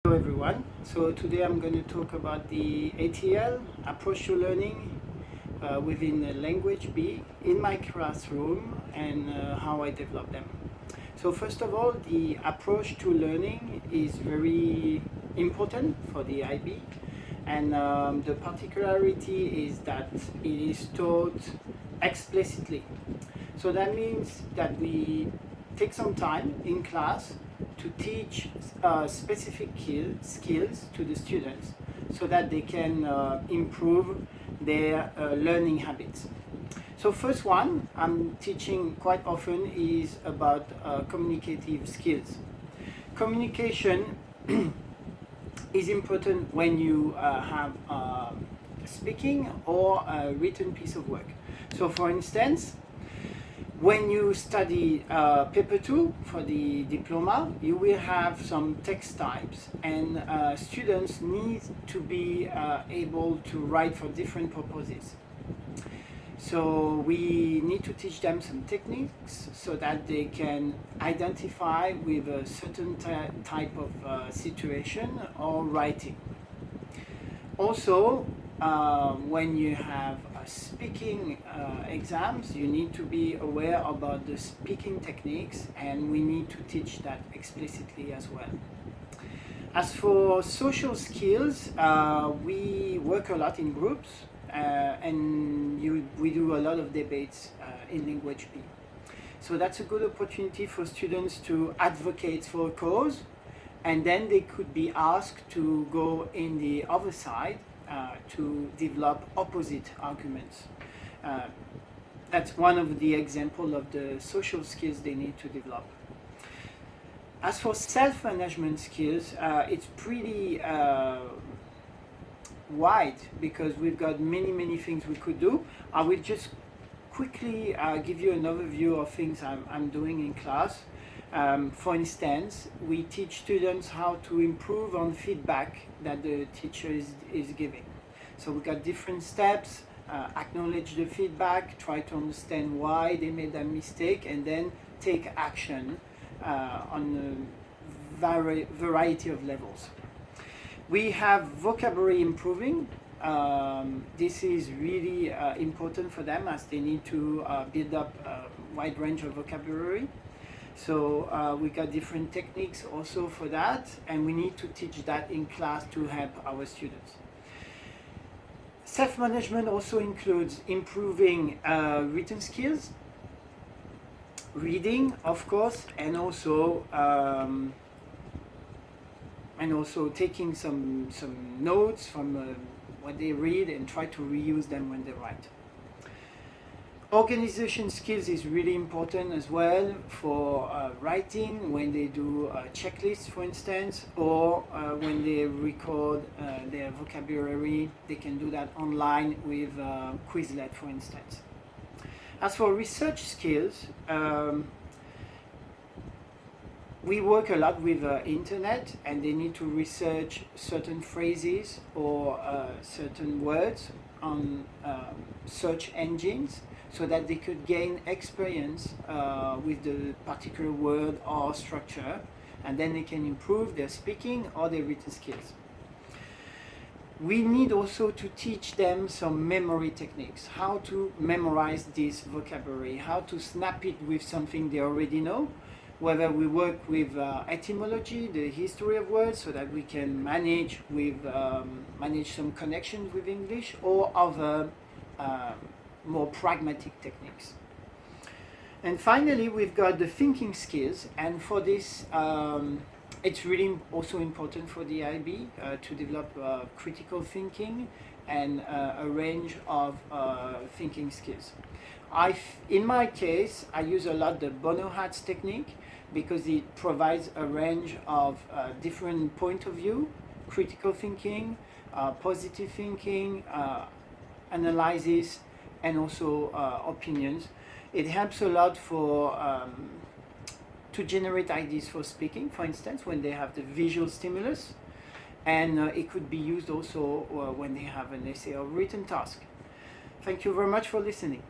Hello everyone. So today I'm going to talk about the ATL, approach to learning within language B in my classroom and how I develop them. So first of all, the approach to learning is very important for the IB, and the particularity is that it is taught explicitly. So that means that we take some time in class to teach specific skills to the students so that they can improve their learning habits. So first one I'm teaching quite often is about communicative skills. Communication is important when you have speaking or a written piece of work. So for instance, when you study paper 2 for the diploma, you will have some text types, and students need to be able to write for different purposes. So we need to teach them some techniques so that they can identify with a certain type of situation or writing. Also, when you have speaking exams, you need to be aware about the speaking techniques, and we need to teach that explicitly as well. As for social skills, we work a lot in groups, and we do a lot of debates in language B. So that's a good opportunity for students to advocate for a cause, and then they could be asked to go in the other side to develop opposite arguments. That's one of the examples of the social skills they need to develop. As for self-management skills, it's pretty wide because we've got many things we could do. I will just quickly give you an overview of things I'm doing in class. For instance, we teach students how to improve on feedback that the teacher is giving. So we got different steps: acknowledge the feedback, try to understand why they made that mistake, and then take action on a variety of levels. We have vocabulary improving. This is really important for them as they need to build up a wide range of vocabulary. So we got different techniques also for that, and we need to teach that in class to help our students. Self-management also includes improving written skills, reading, of course, and also taking some notes from what they read and try to reuse them when they write. Organization skills is really important as well for writing, when they do checklists, for instance, or when they record their vocabulary. They can do that online with Quizlet, for instance. As for research skills, we work a lot with internet, and they need to research certain phrases or certain words on search engines so that they could gain experience with the particular word or structure, and then they can improve their speaking or their written skills. We need also to teach them some memory techniques, how to memorize this vocabulary, how to snap it with something they already know, whether we work with etymology, the history of words, so that we can manage some connections with English, or other more pragmatic techniques. And finally, we've got the thinking skills, and for this it's really also important for the IB to develop critical thinking and a range of thinking skills. In my case, I use a lot the Bono hats technique because it provides a range of different point of view: critical thinking, positive thinking, analysis, and also opinions. It helps a lot for to generate ideas for speaking, for instance, when they have the visual stimulus, and it could be used also when they have an essay or written task. Thank you very much for listening.